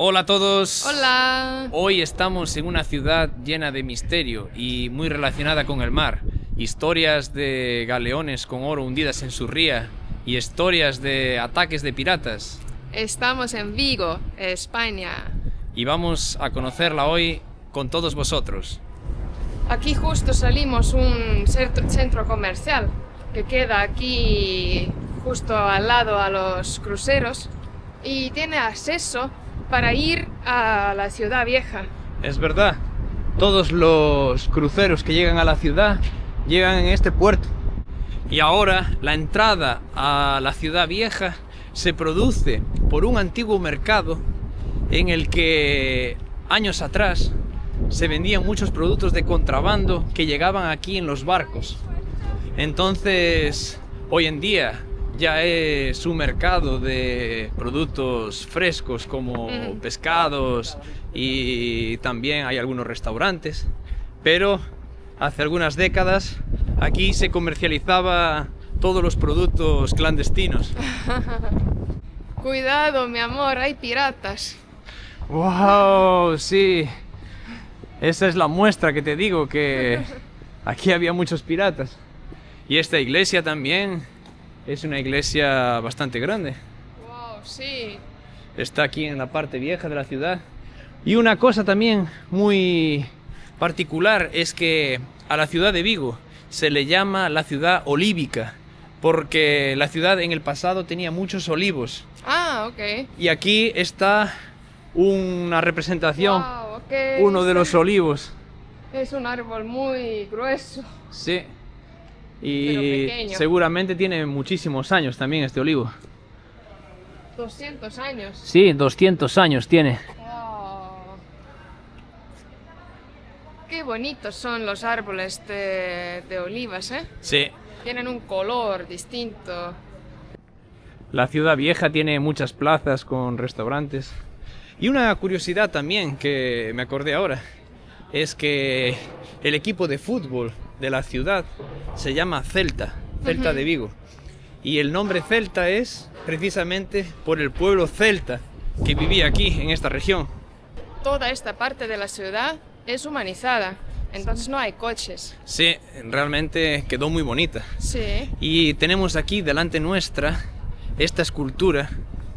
Hola a todos. Hola. Hoy estamos en una ciudad llena de misterio y muy relacionada con el mar. Historias de galeones con oro hundidas en su ría y historias de ataques de piratas. Estamos en Vigo, España. Y vamos a conocerla hoy con todos vosotros. Aquí justo salimos un centro comercial que queda aquí justo al lado a los cruceros y tiene acceso para ir a la ciudad vieja. Es verdad, todos los cruceros que llegan a la ciudad llegan en este puerto. Y ahora la entrada a la ciudad vieja se produce por un antiguo mercado en el que años atrás se vendían muchos productos de contrabando que llegaban aquí en los barcos. Entonces, hoy en día ya es un mercado de productos frescos como pescados y también hay algunos restaurantes, pero hace algunas décadas aquí se comercializaba todos los productos clandestinos. Cuidado, mi amor, hay piratas. ¡Wow! Sí, esa es la muestra que te digo, que aquí había muchos piratas. Y esta iglesia también es una iglesia bastante grande. Wow, sí. Está aquí en la parte vieja de la ciudad. Y una cosa también muy particular es que a la ciudad de Vigo se le llama la ciudad olívica, porque la ciudad en el pasado tenía muchos olivos. Ah, ok. Y aquí está una representación, Wow, ok. uno de los olivos. Es un árbol muy grueso. Sí. Pero Y pequeño. seguramente tiene muchísimos años también este olivo. 200 años. Sí, 200 años tiene. Wow. Qué bonitos son los árboles de olivas, ¿eh? Sí. Tienen un color distinto. La ciudad vieja tiene muchas plazas con restaurantes. Y una curiosidad también que me acordé ahora es que el equipo de fútbol de la ciudad se llama Celta de Vigo. Y el nombre Celta es precisamente por el pueblo celta que vivía aquí en esta región. Toda esta parte de la ciudad es humanizada, entonces no hay coches. Sí, realmente quedó muy bonita. Sí. Y tenemos aquí delante nuestra esta escultura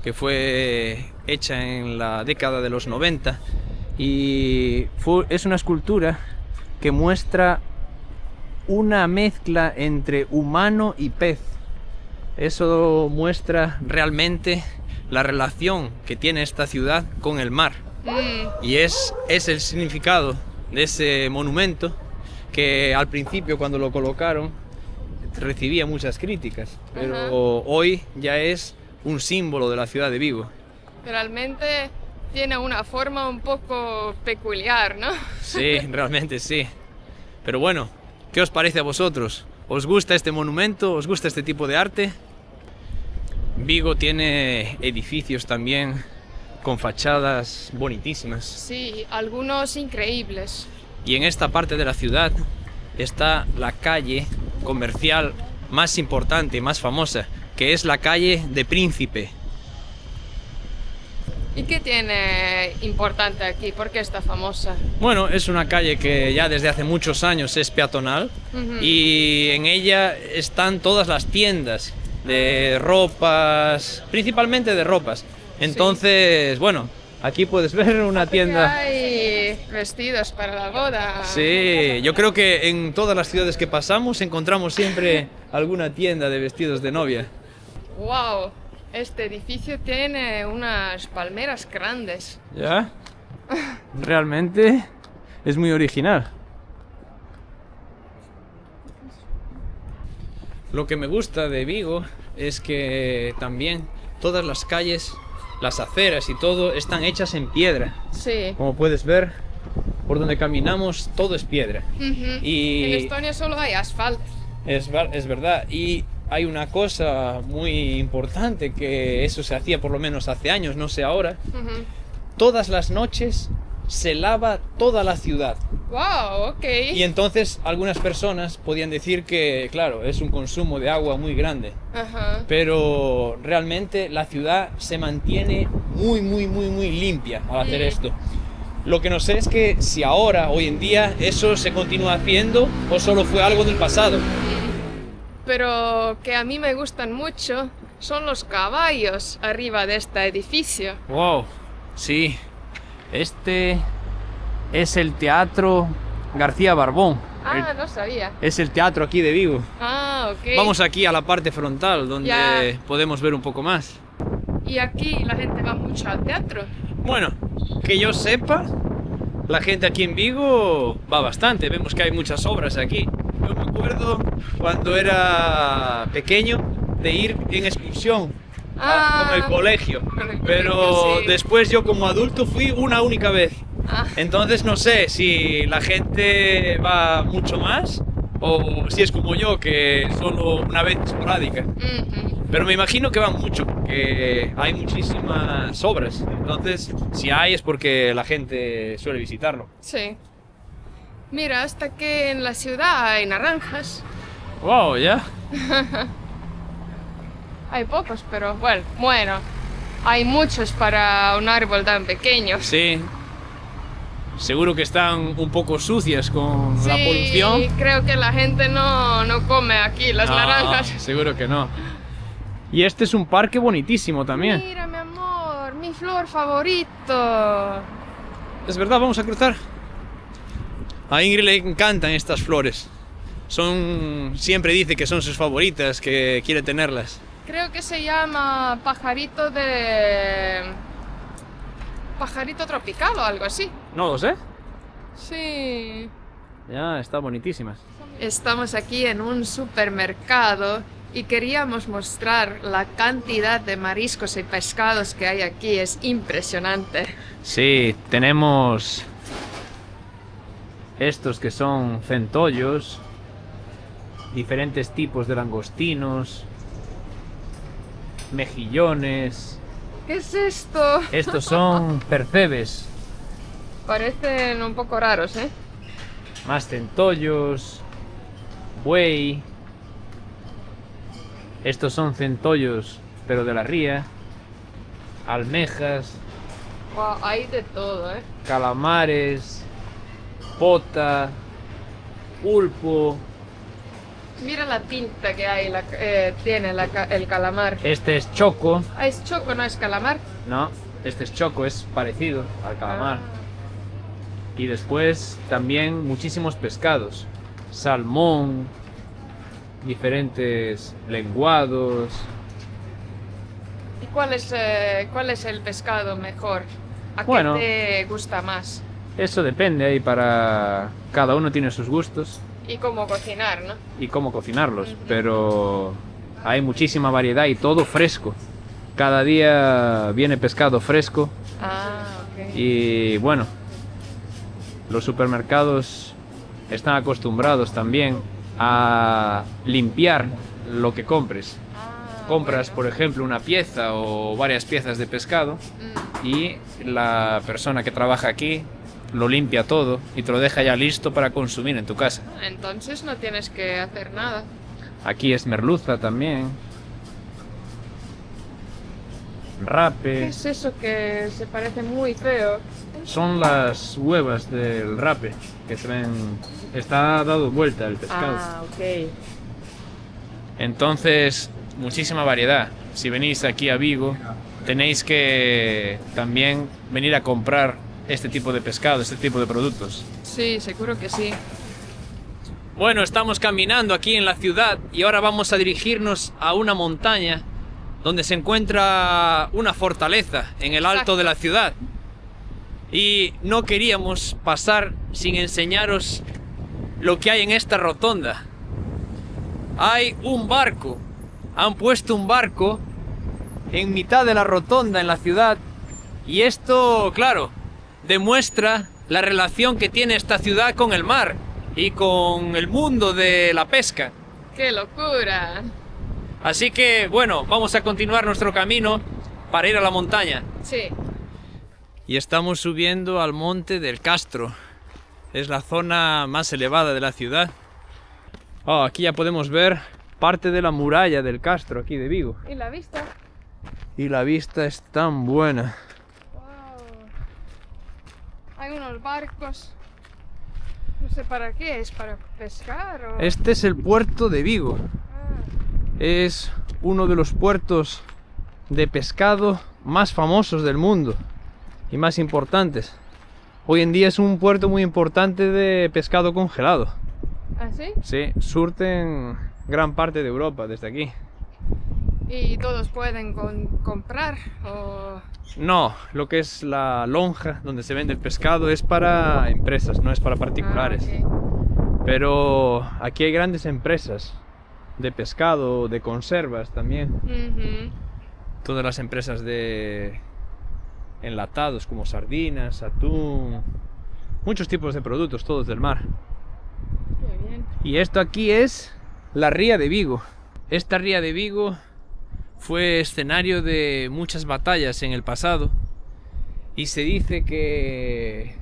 que fue hecha en la década de los 90 y es una escultura que muestra una mezcla entre humano y pez. Eso muestra realmente la relación que tiene esta ciudad con el mar. Y es el significado de ese monumento que al principio, cuando lo colocaron, recibía muchas críticas, pero hoy ya es un símbolo de la ciudad de Vigo. Realmente tiene una forma un poco peculiar, ¿no? Sí, realmente sí. Pero bueno, ¿qué os parece a vosotros? ¿Os gusta este monumento? ¿Os gusta este tipo de arte? Vigo tiene edificios también con fachadas bonitísimas. Sí, algunos increíbles. Y en esta parte de la ciudad está la calle comercial más importante, más famosa, que es la calle de Príncipe. ¿Y qué tiene importante aquí? ¿Por qué está famosa? Bueno, es una calle que ya desde hace muchos años es peatonal y en ella están todas las tiendas de ropas, principalmente de ropas. Entonces, bueno, aquí puedes ver una tienda. Hay vestidos para la boda. Sí, yo creo que en todas las ciudades que pasamos encontramos siempre alguna tienda de vestidos de novia. Wow, este edificio tiene unas palmeras grandes. ¿Ya? Realmente es muy original. Lo que me gusta de Vigo es que también todas las calles, las aceras y todo están hechas en piedra. Sí. Como puedes ver, por donde caminamos todo es piedra. Y En Estonia solo hay asfalto. es verdad. Y hay una cosa muy importante, que eso se hacía por lo menos hace años, no sé ahora. Todas las noches se lava toda la ciudad. Wow, ok. Y entonces algunas personas podían decir que, claro, es un consumo de agua muy grande. Ajá. Pero realmente la ciudad se mantiene muy limpia al hacer esto. Lo que no sé es que si ahora, hoy en día, eso se continúa haciendo o solo fue algo del pasado. Pero que a mí me gustan mucho son los caballos arriba de este edificio. Wow, sí. Este es el Teatro García Barbón. Ah, no sabía. Es el teatro aquí de Vigo. Ah, ok. Vamos aquí a la parte frontal donde Ya. podemos ver un poco más. Y aquí la gente va mucho al teatro. Bueno, que yo sepa, la gente aquí en Vigo va bastante. Vemos que hay muchas obras aquí. Yo me acuerdo cuando era pequeño de ir en excursión con el colegio. Con el Pero colegio, sí. después yo como adulto fui una única vez. Ah, Entonces no sé si la gente va mucho más o si es como yo, que solo una vez esporádica. Pero me imagino que van mucho, que hay muchísimas obras. Entonces, si hay es porque la gente suele visitarlo. sí. Mira, hasta que en la ciudad hay naranjas. Wow, ¿ya? Hay pocos, pero bueno, hay muchos para un árbol tan pequeño. Sí. Seguro que están un poco sucias con la Sí, polución. creo que la gente no come aquí las No, naranjas. seguro que no. Y este es un parque bonitísimo también. Mira, mi amor, mi flor favorito. Es verdad, vamos a cruzar. A Ingrid le encantan estas flores. Siempre dice que son sus favoritas, que quiere tenerlas. Creo que se llama pajarito tropical o algo así. No lo sé. Sí. Ya, están bonitísimas. Estamos aquí en un supermercado y queríamos mostrar la cantidad de mariscos y pescados que hay aquí. Es impresionante. Sí, tenemos estos que son centollos, diferentes tipos de langostinos, mejillones. ¿Qué es esto? Estos son percebes, Parecen un poco raros, ¿eh? más centollos, buey. Estos son centollos, pero de la ría, almejas, Wow, hay de todo, ¿eh? calamares, pota, pulpo. Mira la tinta que hay, tiene el calamar. Este es choco. Ah, es choco, no es calamar. No, este es choco, es parecido al calamar. Ah. Y después también muchísimos pescados. Salmón, diferentes lenguados. ¿Y cuál es el pescado mejor? ¿A Bueno. qué te gusta más? Eso depende, ahí para... Cada uno tiene sus gustos Y cómo cocinar, ¿no? y cómo cocinarlos, pero hay muchísima variedad y todo fresco. Cada día viene pescado fresco Ah, ok. y bueno, los supermercados están acostumbrados también a limpiar lo que compres. Ah, Compras, bueno. por ejemplo, una pieza o varias piezas de pescado y la persona que trabaja aquí lo limpia todo y te lo deja ya listo para consumir en tu casa. Entonces no tienes que hacer nada. Aquí es merluza también. ¿Qué Rape. es eso que se parece muy feo? Son las huevas del rape que se ven. Está dado vuelta el pescado. Ah, ok. Entonces, muchísima variedad. Si venís aquí a Vigo, tenéis que también venir a comprar este tipo de pescado, este tipo de productos. Sí, seguro que sí. Bueno, estamos caminando aquí en la ciudad y ahora vamos a dirigirnos a una montaña donde se encuentra una fortaleza en el alto de la ciudad. Y no queríamos pasar sin enseñaros lo que hay en esta rotonda. Hay un barco. Han puesto un barco en mitad de la rotonda en la ciudad. Y esto, claro, demuestra la relación que tiene esta ciudad con el mar y con el mundo de la pesca. ¡Qué locura! Así que, bueno, vamos a continuar nuestro camino para ir a la montaña. Sí. y estamos subiendo al monte del Castro. Es la zona más elevada de la ciudad. Oh, aquí ya podemos ver parte de la muralla del Castro, aquí de Vigo. ¿Y la vista? Y la vista es tan buena. Wow. Hay unos barcos. No sé para qué, ¿es para pescar o...? Este es el puerto de Vigo. Ah, Es uno de los puertos de pescado más famosos del mundo y más importantes. Hoy en día es un puerto muy importante de pescado congelado. ¿Ah, sí? Sí, surten gran parte de Europa desde aquí. ¿Y todos pueden comprar o...? No, lo que es la lonja donde se vende el pescado es para empresas, no es para particulares. Ah, ok. Pero aquí hay grandes empresas de pescado, de conservas también. Ujú. Todas las empresas de enlatados como sardinas, atún, muchos tipos de productos, todos del mar. Qué bien. Y esto aquí es la ría de Vigo. Esta ría de Vigo fue escenario de muchas batallas en el pasado y se dice que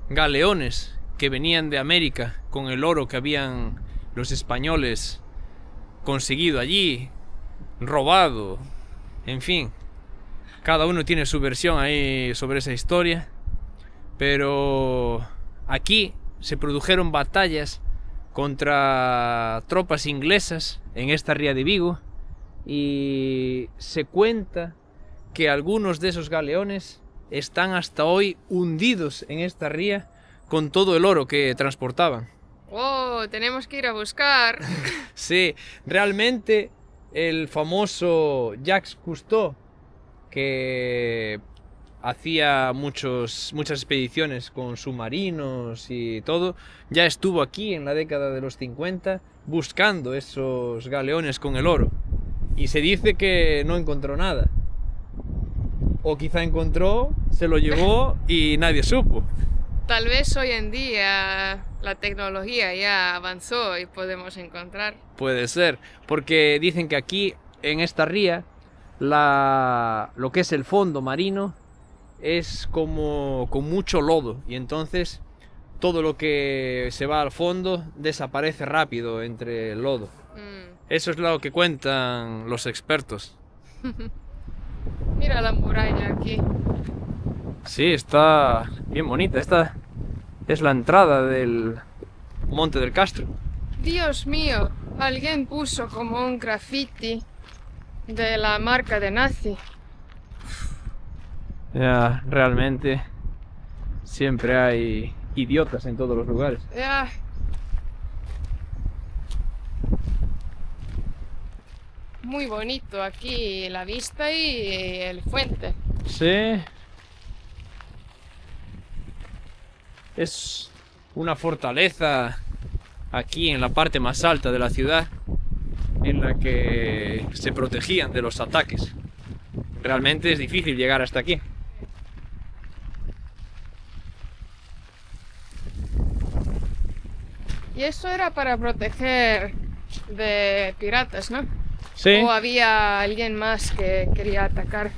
galeones que venían de América con el oro que habían los españoles conseguido allí, robado, en fin, cada uno tiene su versión ahí sobre esa historia, pero aquí se produjeron batallas contra tropas inglesas en esta ría de Vigo y se cuenta que algunos de esos galeones están hasta hoy hundidos en esta ría con todo el oro que transportaban. Oh, tenemos que ir a buscar. Sí, realmente el famoso Jacques Cousteau, que hacía muchas expediciones con submarinos y todo, ya estuvo aquí en la década de los 50 buscando esos galeones con el oro. Y se dice que no encontró nada. O quizá encontró, se lo llevó y nadie supo. Tal vez hoy en día la tecnología ya avanzó y podemos encontrar. Puede ser, porque dicen que aquí, en esta ría, lo que es el fondo marino es como con mucho lodo. Y entonces todo lo que se va al fondo desaparece rápido entre el lodo. Eso es lo que cuentan los expertos. Mira la muralla aquí. Sí, está bien bonita. Esta es la entrada del Monte del Castro. Dios mío, alguien puso como un graffiti de la marca de nazi. Ya, realmente siempre hay idiotas en todos los lugares. Ya. Muy bonito aquí la vista y el fuente. Sí. Es una fortaleza aquí en la parte más alta de la ciudad en la que se protegían de los ataques. Realmente es difícil llegar hasta aquí. Y eso era para proteger de piratas, ¿no? Sí. ¿O había alguien más que quería atacar?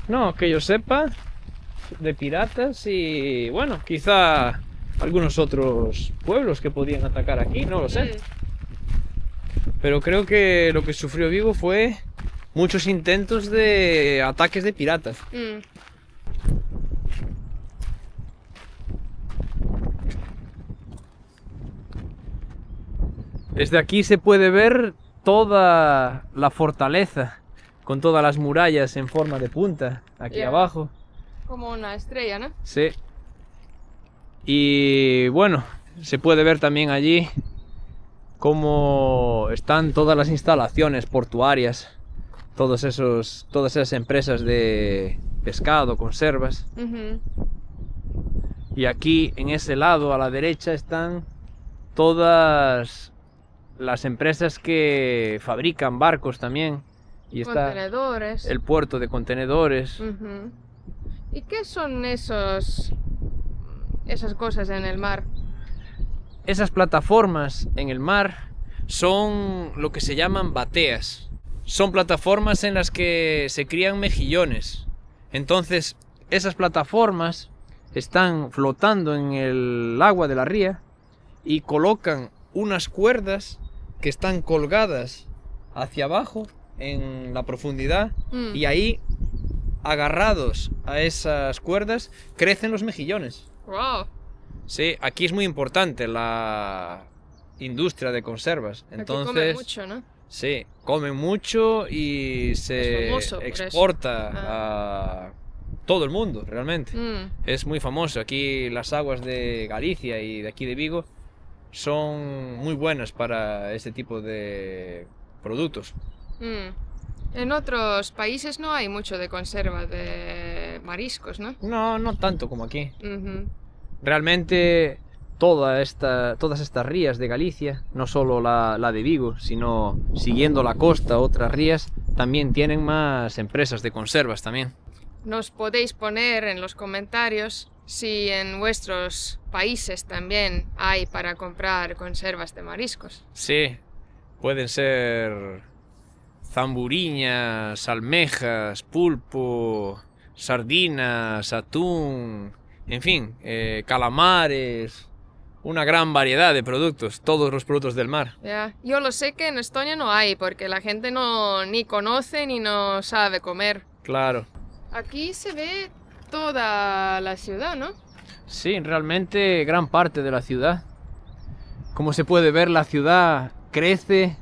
No, que yo sepa, de piratas y bueno, quizá algunos otros pueblos que podían atacar aquí, no lo sé. Pero creo que lo que sufrió Vigo fue muchos intentos de ataques de piratas. Desde aquí se puede ver toda la fortaleza, con todas las murallas en forma de punta, aquí abajo. Como una estrella, ¿no? Sí. Y bueno, se puede ver también allí cómo están todas las instalaciones portuarias, todas esas empresas de pescado, conservas. Y aquí en ese lado a la derecha están todas las empresas que fabrican barcos también. Y está Contenedores. el puerto de contenedores. ¿Y qué son esas cosas en el mar? Esas plataformas en el mar son lo que se llaman bateas. Son plataformas en las que se crían mejillones. Entonces, esas plataformas están flotando en el agua de la ría y colocan unas cuerdas que están colgadas hacia abajo en la profundidad y ahí, agarrados a esas cuerdas, crecen los mejillones. Wow. Sí, aquí es muy importante la industria de conservas. Entonces, Aquí comen mucho, ¿no? sí, comen mucho y se Es famoso por eso. exporta a todo el mundo, realmente. Es muy famoso. Aquí las aguas de Galicia y de aquí de Vigo son muy buenas para este tipo de productos. En otros países no hay mucho de conserva de mariscos, ¿no? No, no tanto como aquí. Ujú. Realmente todas estas rías de Galicia, no solo la de Vigo, sino siguiendo la costa, otras rías, también tienen más empresas de conservas también. Nos podéis poner en los comentarios si en vuestros países también hay para comprar conservas de mariscos. Sí, pueden ser zamburiñas, almejas, pulpo, sardinas, atún, en fin, calamares, una gran variedad de productos, todos los productos del mar. Ya. Yo lo sé que en Estonia no hay porque la gente no ni conoce ni no sabe comer. Claro. Aquí se ve toda la ciudad, ¿no? Sí, realmente gran parte de la ciudad. Como se puede ver, la ciudad crece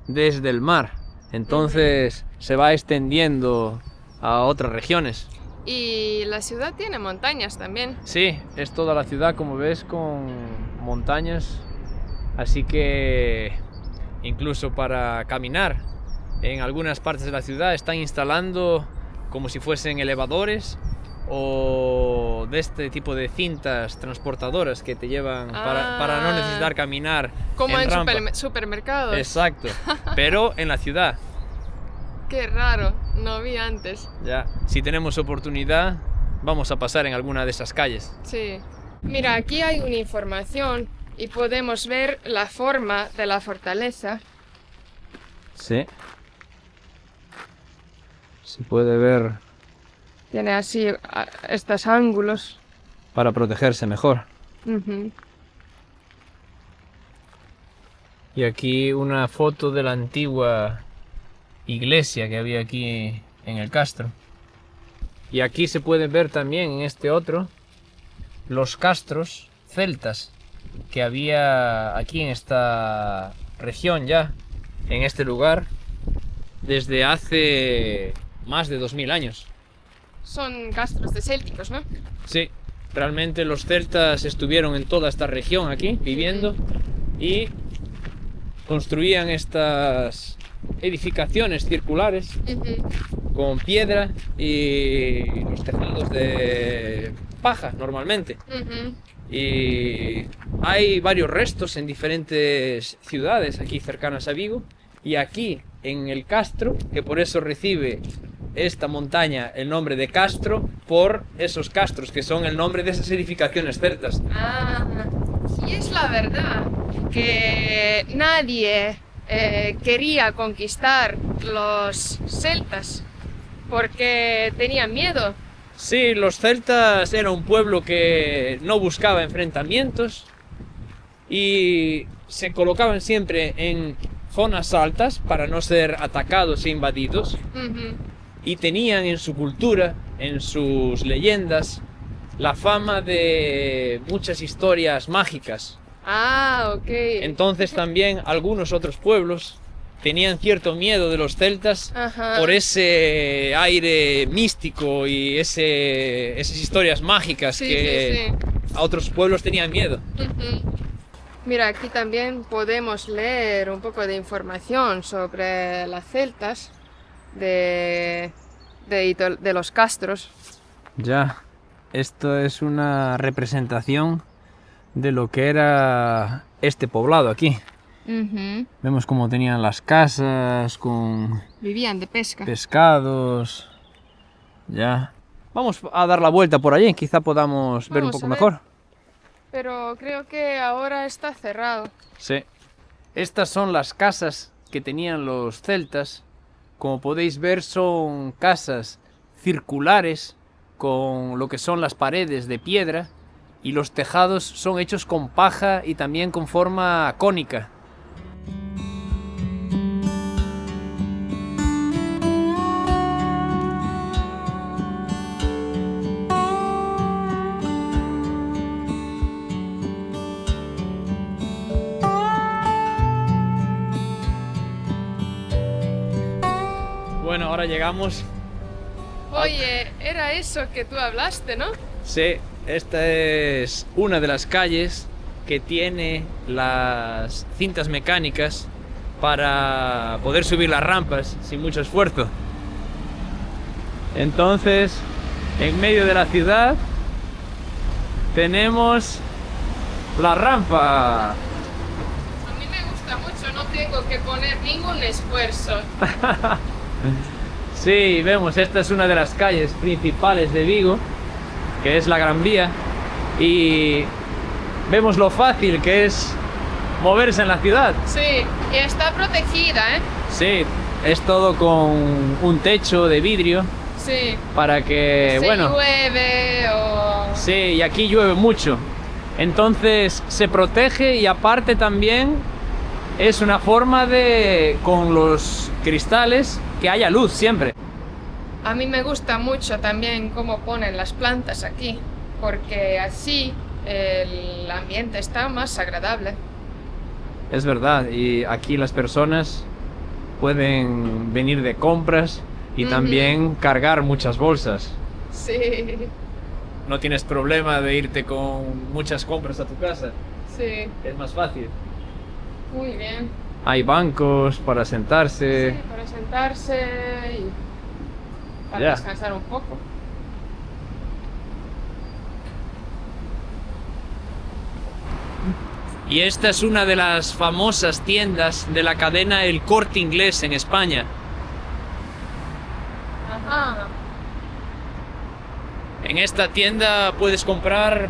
desde el mar, entonces se va extendiendo a otras regiones. Y la ciudad tiene montañas también. Sí, es toda la ciudad, como ves, con montañas, así que incluso para caminar en algunas partes de la ciudad están instalando como si fuesen elevadores o de este tipo de cintas transportadoras que te llevan para no necesitar caminar como en rampa. supermercados. Exacto, pero en la ciudad. Qué raro, no vi antes. Ya, si tenemos oportunidad, vamos a pasar en alguna de esas calles. Sí. Mira, aquí hay una información y podemos ver la forma de la fortaleza. Sí. Se puede ver. Tiene así estos ángulos. Para protegerse mejor. Ujú. Y aquí una foto de la antigua iglesia que había aquí en el castro. Y aquí se puede ver también en este otro los castros celtas que había aquí en esta región ya, en este lugar, desde hace más de 2000 años. Son castros de célticos, ¿no? Sí, realmente los celtas estuvieron en toda esta región aquí viviendo y construían estas edificaciones circulares con piedra y los tejados de paja normalmente. Y hay varios restos en diferentes ciudades aquí cercanas a Vigo y aquí en el castro, que por eso recibe esta montaña el nombre de Castro, por esos castros que son el nombre de esas edificaciones celtas. Y es la verdad que nadie quería conquistar los celtas porque tenían miedo. Sí, los celtas era un pueblo que no buscaba enfrentamientos y se colocaban siempre en zonas altas para no ser atacados e invadidos. Y tenían en su cultura, en sus leyendas, la fama de muchas historias mágicas. Ok. Entonces también algunos otros pueblos tenían cierto miedo de los celtas por ese aire místico y esas historias mágicas que a otros pueblos tenían miedo. Mira, aquí también podemos leer un poco de información sobre las celtas de los castros. Ya, esto es una representación de lo que era este poblado aquí. Vemos cómo tenían las casas con... Vivían de pesca. Pescados. Ya. Vamos a dar la vuelta por allí, quizá podamos ver un poco mejor. Pero creo que ahora está cerrado. Sí. Estas son las casas que tenían los celtas. Como podéis ver, son casas circulares con lo que son las paredes de piedra y los tejados son hechos con paja y también con forma cónica. Bueno, ahora llegamos. Oye, era eso que tú hablaste, ¿no? Sí, esta es una de las calles que tiene las cintas mecánicas para poder subir las rampas sin mucho esfuerzo. Entonces, en medio de la ciudad tenemos la rampa. A mí me gusta mucho, no tengo que poner ningún esfuerzo. Sí, vemos, esta es una de las calles principales de Vigo, que es la Gran Vía, y vemos lo fácil que es moverse en la ciudad. Sí, y está protegida, ¿eh? Sí, es todo con un techo de vidrio Sí. para que, Se bueno, llueve o... sí, y aquí llueve mucho. Entonces se protege y aparte también es una forma de, con los cristales, que haya luz siempre. A mí me gusta mucho también cómo ponen las plantas aquí, porque así el ambiente está más agradable. Es verdad, y aquí las personas pueden venir de compras y también cargar muchas bolsas. Sí, No tienes problema de irte con muchas compras a tu casa, sí, es más fácil. muy bien. Hay bancos para sentarse. Sí, para sentarse y para Ya. descansar un poco. Y esta es una de las famosas tiendas de la cadena El Corte Inglés en España. Ajá. En esta tienda puedes comprar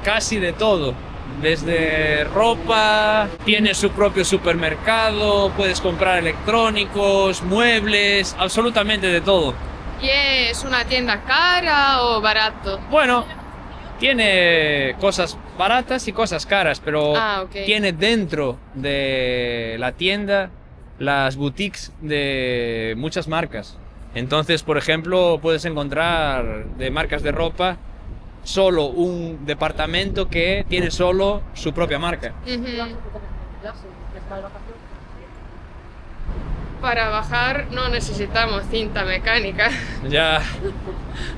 casi de todo. Desde ropa, tiene su propio supermercado, puedes comprar electrónicos, muebles, absolutamente de todo. ¿Y es una tienda cara o barato? Bueno, tiene cosas baratas y cosas caras, pero Ok. tiene dentro de la tienda las boutiques de muchas marcas. Entonces, por ejemplo, puedes encontrar de marcas de ropa solo un departamento que tiene solo su propia marca. Ujú. Para bajar no necesitamos cinta mecánica, Ya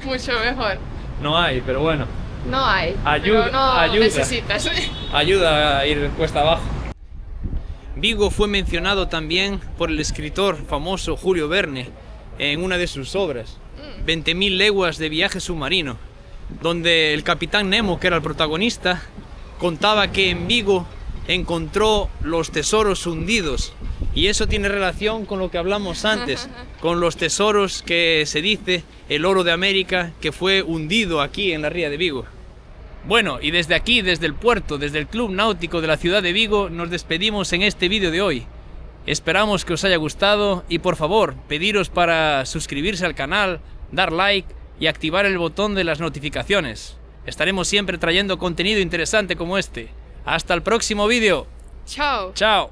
mucho mejor. no hay, pero bueno, No hay, Ayuda- pero no ayuda. necesitas. ayuda a ir cuesta abajo. Vigo fue mencionado también por el escritor famoso Julio Verne en una de sus obras, 20.000 leguas de viaje submarino, donde el capitán Nemo, que era el protagonista, contaba que en Vigo encontró los tesoros hundidos. Y eso tiene relación con lo que hablamos antes, con los tesoros que se dice el oro de América que fue hundido aquí en la ría de Vigo. Bueno, y desde aquí, desde el puerto, desde el Club Náutico de la ciudad de Vigo, nos despedimos en este vídeo de hoy. Esperamos que os haya gustado y por favor, pediros para suscribirse al canal, dar like y activar el botón de las notificaciones. Estaremos siempre trayendo contenido interesante como este. ¡Hasta el próximo vídeo! Chao. ¡Chao!